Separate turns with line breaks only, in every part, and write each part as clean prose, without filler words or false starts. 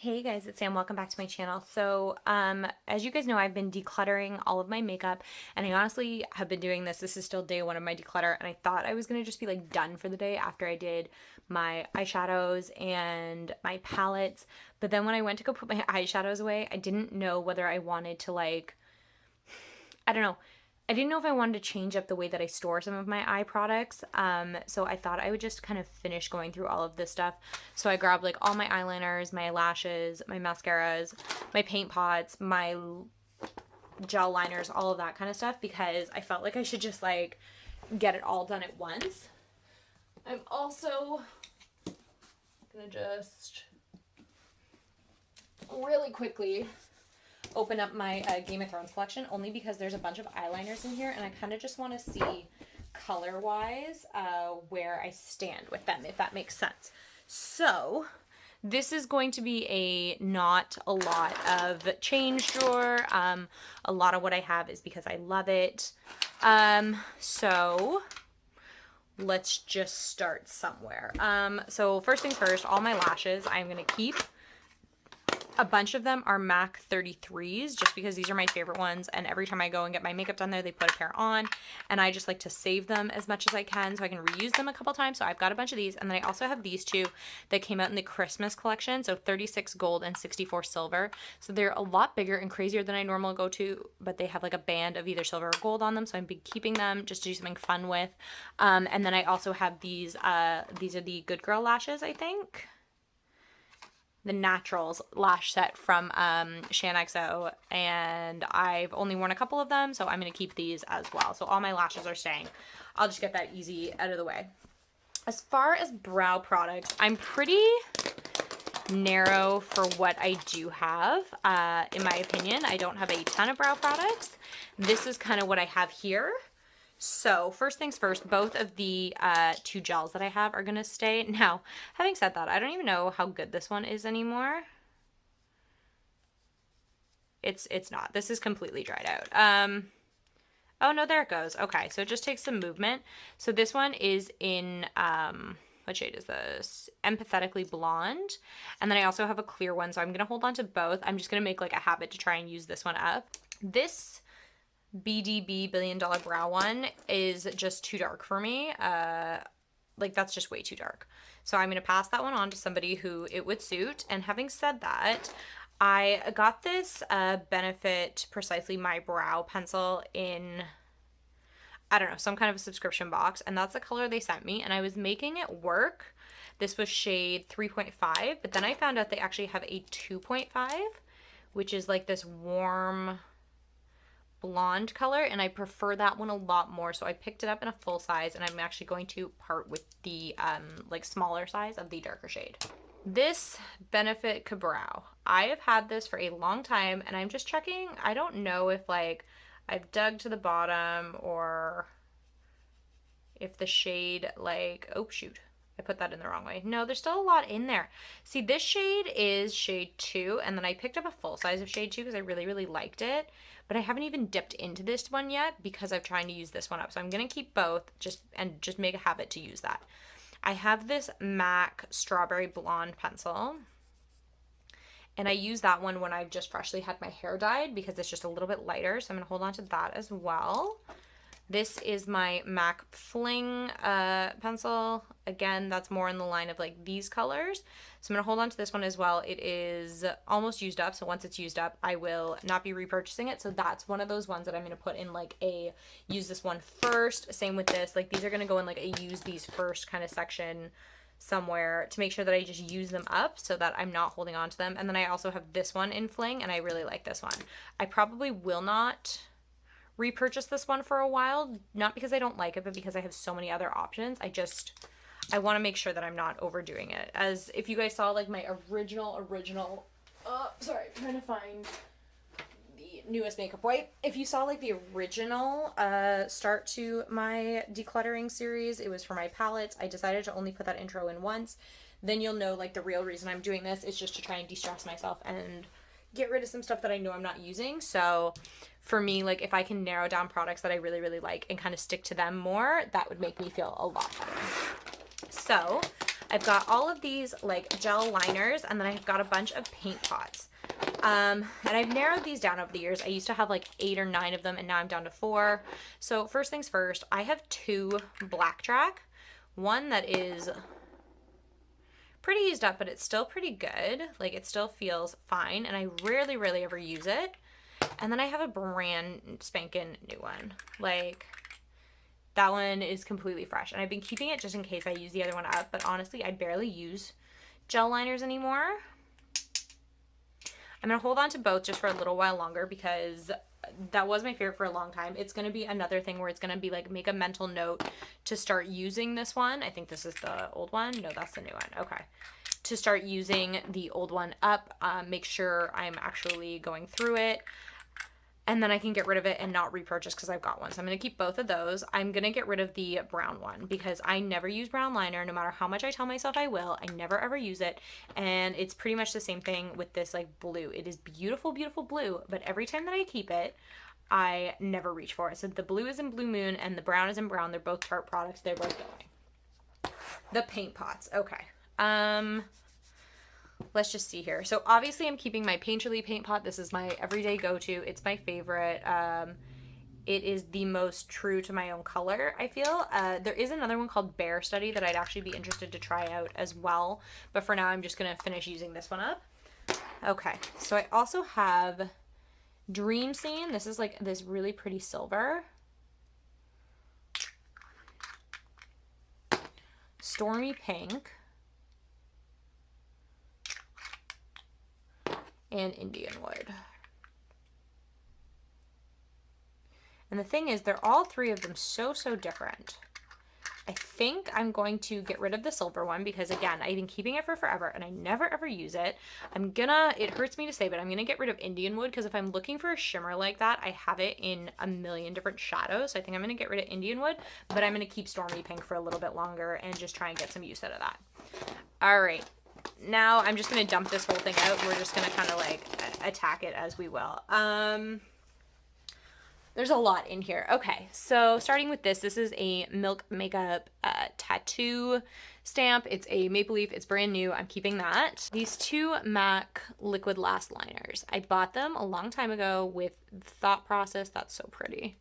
Hey guys, it's Sam. Welcome back to my channel. So, as you guys know, I've been decluttering all of my makeup, and I honestly have been doing this. This is still day one of my declutter, and I thought I was gonna just be like done for the day after I did my eyeshadows and my palettes. But then when I went to go put my eyeshadows away, I didn't know whether I wanted to I don't know. I didn't know if I wanted to change up the way that I store some of my eye products. So I thought I would just kind of finish going through all of this stuff. So I grabbed like all my eyeliners, my lashes, my mascaras, my paint pots, my gel liners, all of that kind of stuff because I felt like I should just like get it all done at once. I'm also gonna just really quickly open up my Game of Thrones collection only because there's a bunch of eyeliners in here and I kind of just want to see color wise where I stand with them, if that makes sense. So this is going to be not a lot of change drawer. A lot of what I have is because I love it. So let's just start somewhere. So first things first, all my lashes I'm going to keep. A bunch of them are MAC 33s just because these are my favorite ones, and every time I go and get my makeup done there, they put a pair on, and I just like to save them as much as I can so I can reuse them a couple times. So I've got a bunch of these, and then I also have these two that came out in the Christmas collection, so 36 gold and 64 silver. So they're a lot bigger and crazier than I normally go to, but they have like a band of either silver or gold on them, so I'm keeping them just to do something fun with. And then I also have these are the Good Girl lashes, I think. The Naturals lash set from ShanXO, and I've only worn a couple of them, so I'm going to keep these as well. So all my lashes are staying. I'll just get that easy out of the way. As far as brow products, I'm pretty narrow for what I do have. In my opinion, I don't have a ton of brow products. This is kind of what I have here. So first things first, both of the two gels that I have are going to stay. Now, having said that, I don't even know how good this one is anymore. It's not. This is completely dried out. Oh no, there it goes. Okay, so it just takes some movement. So this one is in, what shade is this? Empathetically Blonde. And then I also have a clear one, so I'm going to hold on to both. I'm just going to make like a habit to try and use this one up. This BDB Billion Dollar Brow one is just too dark for me. Like that's just way too dark. So I'm going to pass that one on to somebody who it would suit. And having said that, I got this Benefit Precisely My Brow pencil in, I don't know, some kind of a subscription box. And that's the color they sent me. And I was making it work. This was shade 3.5, but then I found out they actually have a 2.5, which is like this warm blonde color, and I prefer that one a lot more, so I picked it up in a full size, and I'm actually going to part with the like smaller size of the darker shade. This Benefit Cabrow, I have had this for a long time, and I'm just checking. I don't know if like I've dug to the bottom or if the shade like, oh shoot, I put that in the wrong way. No, there's still a lot in there. See, this shade is shade 2, and then I picked up a full size of shade 2 because I really, really liked it. But I haven't even dipped into this one yet because I'm trying to use this one up. So I'm going to keep both just make a habit to use that. I have this MAC Strawberry Blonde pencil. And I use that one when I've just freshly had my hair dyed because it's just a little bit lighter. So I'm going to hold on to that as well. This is my MAC Fling pencil. Again, that's more in the line of like these colors. So I'm going to hold on to this one as well. It is almost used up. So once it's used up, I will not be repurchasing it. So that's one of those ones that I'm going to put in like a use this one first. Same with this. Like these are going to go in like a use these first kind of section somewhere to make sure that I just use them up so that I'm not holding on to them. And then I also have this one in Fling, and I really like this one. I probably will not repurchase this one for a while, not because I don't like it, but because I have so many other options. I want to make sure that I'm not overdoing it. As if you guys saw like my original sorry, I'm trying to find the newest makeup wipe. If you saw like the original start to my decluttering series, it was for my palettes. I decided to only put that intro in once. Then you'll know like the real reason I'm doing this is just to try and de-stress myself and get rid of some stuff that I know I'm not using. So for me, like if I can narrow down products that I really, really like and kind of stick to them more, that would make me feel a lot better. So I've got all of these like gel liners, and then I've got a bunch of paint pots. And I've narrowed these down over the years. I used to have like 8 or 9 of them, and now I'm down to 4. So first things first, I have 2 Black Track. One that is pretty used up, but it's still pretty good. Like, it still feels fine, and I rarely ever use it. And then I have a brand spanking new one. Like, that one is completely fresh, and I've been keeping it just in case I use the other one up, but honestly, I barely use gel liners anymore. I'm going to hold on to both just for a little while longer because that was my favorite for a long time. It's going to be another thing where it's going to be like, make a mental note to start using this one. I think this is the old one. No, that's the new one. Okay. To start using the old one up, make sure I'm actually going through it. And then I can get rid of it and not repurchase because I've got one. So I'm going to keep both of those. I'm going to get rid of the brown one because I never use brown liner. No matter how much I tell myself I will, I never ever use it. And it's pretty much the same thing with this like blue. It is beautiful, beautiful blue. But every time that I keep it, I never reach for it. So the blue is in Blue Moon and the brown is in Brown. They're both Tarte products. They're both going. The paint pots. Okay. Let's just see here. So obviously I'm keeping my Painterly paint pot. This is my everyday go-to. It's my favorite. It is the most true to my own color, I feel. There is another one called Bear Study that I'd actually be interested to try out as well. But for now, I'm just going to finish using this one up. Okay. So I also have Dream Scene. This is like this really pretty silver. Stormy Pink. And Indian Wood. And the thing is, they're all 3 of them so different. I think I'm going to get rid of the silver one because, again, I've been keeping it for forever and I never ever use it. It hurts me to say, but I'm gonna get rid of Indian Wood because if I'm looking for a shimmer like that, I have it in a million different shadows. So I think I'm gonna get rid of Indian Wood, but I'm gonna keep Stormy Pink for a little bit longer and just try and get some use out of that. All right. Now I'm just going to dump this whole thing out. We're just going to kind of like attack it as we will. There's a lot in here. Okay, so starting with this is a Milk Makeup tattoo stamp. It's a maple leaf. It's brand new. I'm keeping that. These 2 MAC Liquid Lash Liners. I bought them a long time ago with the thought process, that's so pretty,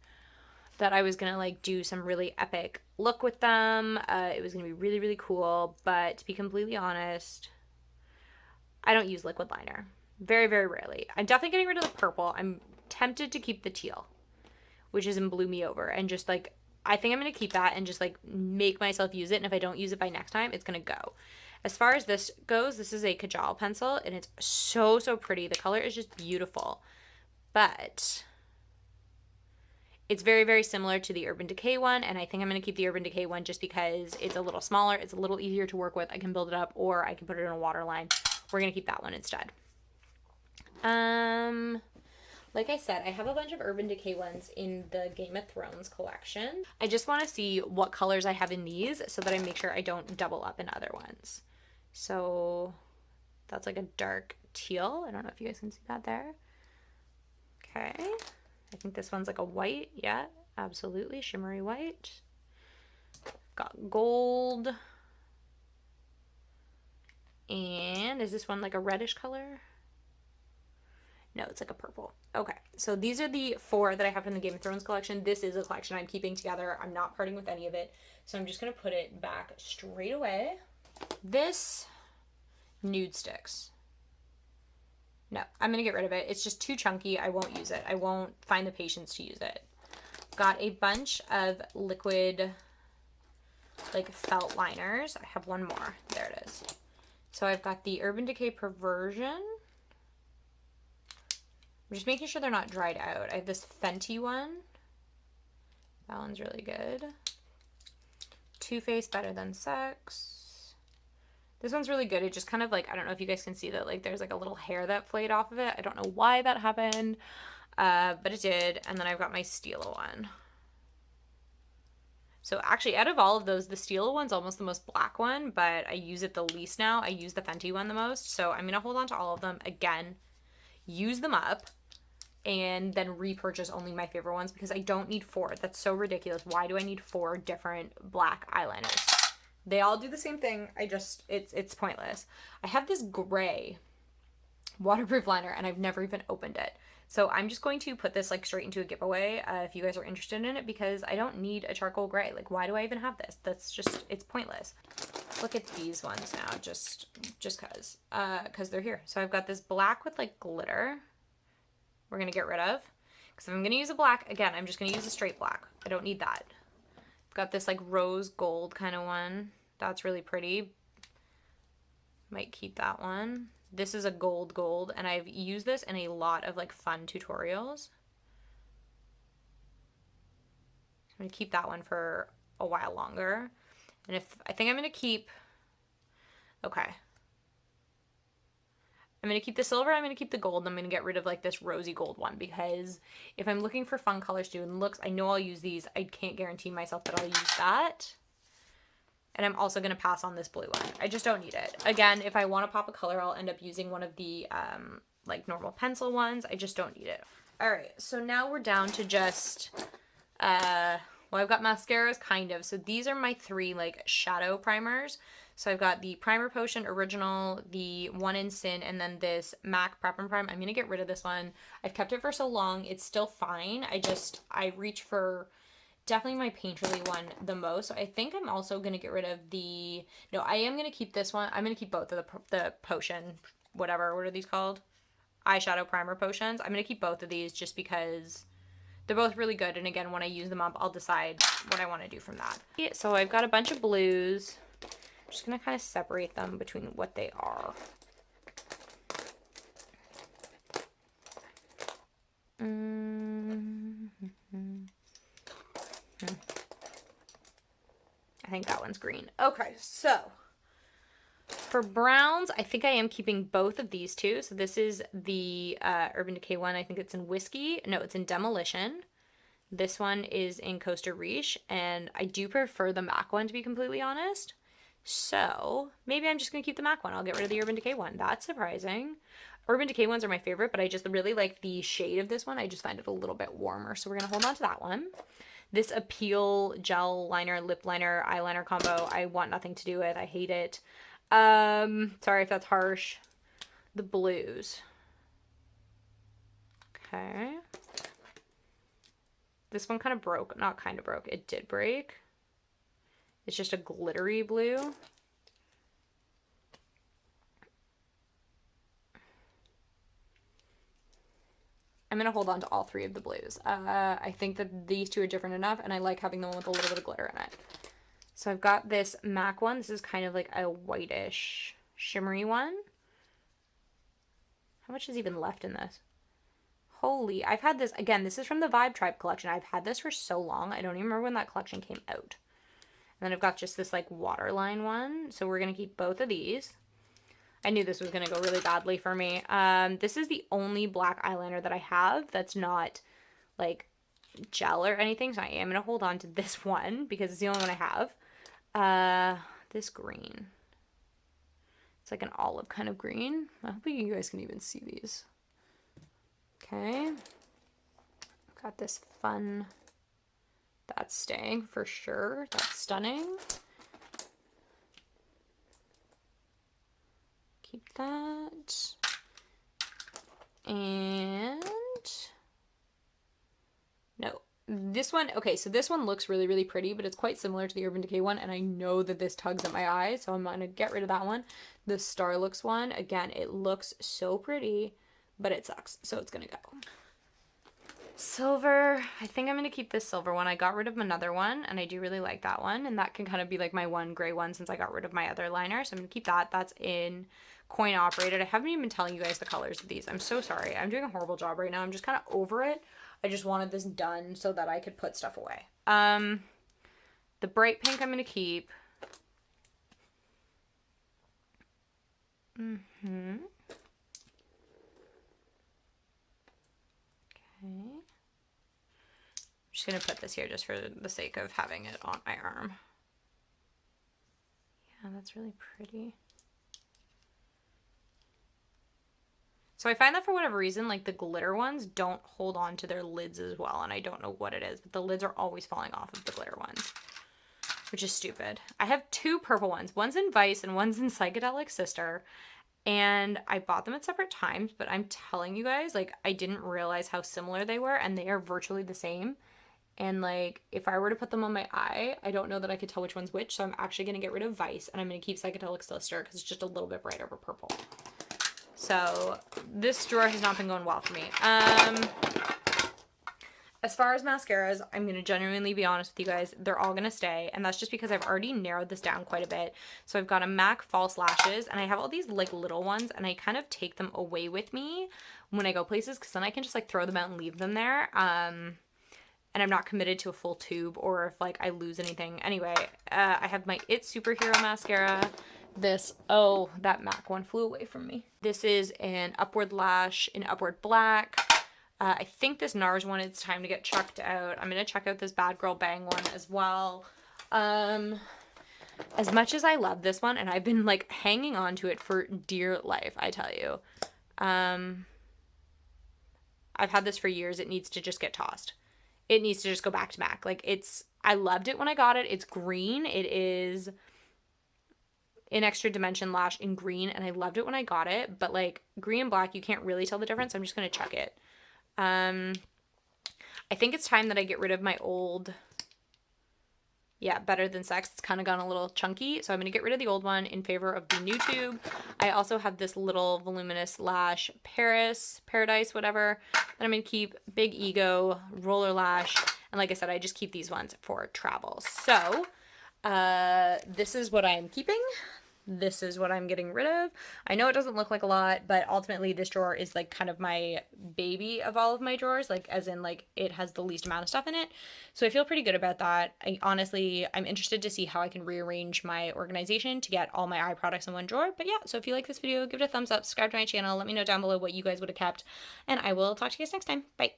that I was going to like do some really epic look with them. It was going to be really cool, but to be completely honest, I don't use liquid liner. Very rarely. I'm definitely getting rid of the purple. I'm tempted to keep the teal, which is in Blue Me Over, and just like, I think I'm going to keep that and just like make myself use it, and if I don't use it by next time, it's going to go. As far as this goes, this is a Kajal pencil, and it's so pretty. The color is just beautiful, but it's very similar to the Urban Decay one, and I think I'm going to keep the Urban Decay one just because it's a little smaller, it's a little easier to work with. I can build it up, or I can put it in a waterline. We're going to keep that one instead. Like I said, I have a bunch of Urban Decay ones in the Game of Thrones collection. I just want to see what colors I have in these so that I make sure I don't double up in other ones. So that's like a dark teal. I don't know if you guys can see that there. Okay. I think this one's like a white. Yeah, absolutely. Shimmery white. Got gold. And is this one like a reddish color? No, it's like a purple. Okay, so these are the 4 that I have from the Game of Thrones collection. This is a collection I'm keeping together. I'm not parting with any of it. So I'm just going to put it back straight away. This Nude Sticks. No, I'm going to get rid of it. It's just too chunky. I won't use it. I won't find the patience to use it. Got a bunch of liquid, like felt liners. I have one more. There it is. So I've got the Urban Decay Perversion. I'm just making sure they're not dried out. I have this Fenty one. That one's really good. Too Faced Better Than Sex. This one's really good. It just kind of like, I don't know if you guys can see that, like there's like a little hair that flayed off of it. I don't know why that happened, but it did. And then I've got my Stila one. So actually, out of all of those, the Stila one's almost the most black one, but I use it the least now. I use the Fenty one the most. So I'm going to hold on to all of them. Again, use them up, and then repurchase only my favorite ones because I don't need 4. That's so ridiculous. Why do I need 4 different black eyeliners? They all do the same thing. It's pointless. I have this gray waterproof liner and I've never even opened it. So I'm just going to put this like straight into a giveaway if you guys are interested in it, because I don't need a charcoal gray. Like, why do I even have this? That's just, it's pointless. Let's look at these ones now, just cause they're here. So I've got this black with like glitter. We're gonna get rid of, because if I'm gonna use a black, again, I'm just gonna use a straight black. I don't need that. I've got this like rose gold kind of one. That's really pretty. Might keep that one. This is a gold, and I've used this in a lot of like fun tutorials. I'm gonna keep that one for a while longer. And I think I'm gonna keep, okay. I'm gonna keep the silver, I'm gonna keep the gold, and I'm gonna get rid of like this rosy gold one, because if I'm looking for fun colors to do and looks, I know I'll use these. I can't guarantee myself that I'll use that. And I'm also going to pass on this blue one. I just don't need it. Again, if I want to pop a color, I'll end up using one of the like normal pencil ones. I just don't need it. All right, so now we're down to just, well, I've got mascaras, kind of. So these are my 3 like shadow primers. So I've got the Primer Potion Original, the One in Sin, and then this MAC Prep and Prime. I'm going to get rid of this one. I've kept it for so long. It's still fine. I reach for definitely my Painterly one the most. So I think I'm also going to get rid of the, no, I am going to keep this one. I'm going to keep both of the potion, whatever, what are these called? Eyeshadow primer potions. I'm going to keep both of these just because they're both really good. And again, when I use them up, I'll decide what I want to do from that. So I've got a bunch of blues. I'm just going to kind of separate them between what they are. I think that one's green. Okay, so for browns, I think I am keeping both of these two. So this is the Urban Decay one. I think it's in Whiskey. No, it's in Demolition. This one is in Costa Riche, and I do prefer the MAC one, to be completely honest. So maybe I'm just going to keep the MAC one. I'll get rid of the Urban Decay one. That's surprising. Urban Decay ones are my favorite, but I just really like the shade of this one. I just find it a little bit warmer. So we're going to hold on to that one. This Appeal gel liner, lip liner, eyeliner combo, I want nothing to do with. I hate it. Sorry if that's harsh. The blues. Okay. This one kind of broke. Not kind of broke. It did break. It's just a glittery blue. I'm going to hold on to all 3 of the blues. I think that these 2 are different enough, and I like having the one with a little bit of glitter in it. So I've got this MAC one. This is kind of like a whitish, shimmery one. How much is even left in this? Holy, I've had this, again, this is from the Vibe Tribe collection. I've had this for so long. I don't even remember when that collection came out. And then I've got just this like waterline one. So we're going to keep both of these. I knew this was going to go really badly for me. This is the only black eyeliner that I have that's not like gel or anything. So I am going to hold on to this one because it's the only one I have. This green. It's like an olive kind of green. I hope you guys can even see these. Okay. Got this fun. That's staying for sure. That's stunning. Keep that. And no, this one, okay, so this one looks really, really pretty, but it's quite similar to the Urban Decay one, and I know that this tugs at my eye, so I'm gonna get rid of that one. The Starlooks one, again, it looks so pretty, but it sucks, so it's gonna go. Silver, I think I'm gonna keep this silver one. I got rid of another one, and I do really like that one, and that can kind of be like my one gray one since I got rid of my other liner, so I'm gonna keep that. That's in Coin Operated. I haven't even been telling you guys the colors of these. I'm so sorry. I'm doing a horrible job right now. I'm just kind of over it. I just wanted this done so that I could put stuff away. The bright pink I'm gonna keep. Okay. I'm just going to put this here just for the sake of having it on my arm. Yeah, that's really pretty. So I find that for whatever reason, like the glitter ones don't hold on to their lids as well, and I don't know what it is, but the lids are always falling off of the glitter ones. which is stupid. I have two purple ones. One's in Vice and one's in Psychedelic Sister. And I bought them at separate times, but I'm telling you guys, like, I didn't realize how similar they were, and they are virtually the same. And, like, if I were to put them on my eye, I don't know that I could tell which one's which, so I'm actually going to get rid of Vice, and I'm going to keep Psychedelic Sister because it's just a little bit brighter for purple. So, this drawer has not been going well for me. As far as mascaras, I'm going to genuinely be honest with you guys, they're all going to stay, and that's just because I've already narrowed this down quite a bit. So I've got a MAC False Lashes, and I have all these, like, little ones, and I kind of take them away with me when I go places, because then I can just, like, throw them out and leave them there, and I'm not committed to a full tube, or if, like, I lose anything. Anyway, I have my It Superhero Mascara. This, oh, that MAC one flew away from me. This is an Upward Lash in Upward Black. I think this NARS one, it's time to get chucked out. I'm going to check out this Bad Girl Bang one as well. As much as I love this one, and I've been, like, hanging on to it for dear life, I tell you. I've had this for years. It needs to just get tossed. It needs to just go back to MAC. Like, I loved it when I got it. It's green. It is an Extra Dimension lash in green, and I loved it when I got it. But, like, green and black, you can't really tell the difference. I'm just going to chuck it. I think it's time that I get rid of my old, Better Than Sex. It's kind of gone a little chunky, so I'm going to get rid of the old one in favor of the new tube. I also have this little voluminous lash, Paradise, whatever, that I'm going to keep. Big Ego, Roller Lash, and like I said, I just keep these ones for travel. So, this is what I'm keeping. This is what I'm getting rid of. I know it doesn't look like a lot, but ultimately this drawer is, like, kind of my baby of all of my drawers, like, as in, like, it has the least amount of stuff in it. So I feel pretty good about that. I'm interested to see how I can rearrange my organization to get all my eye products in one drawer. But yeah, so if you like this video, give it a thumbs up, subscribe to my channel, let me know down below what you guys would have kept, and I will talk to you guys next time. Bye.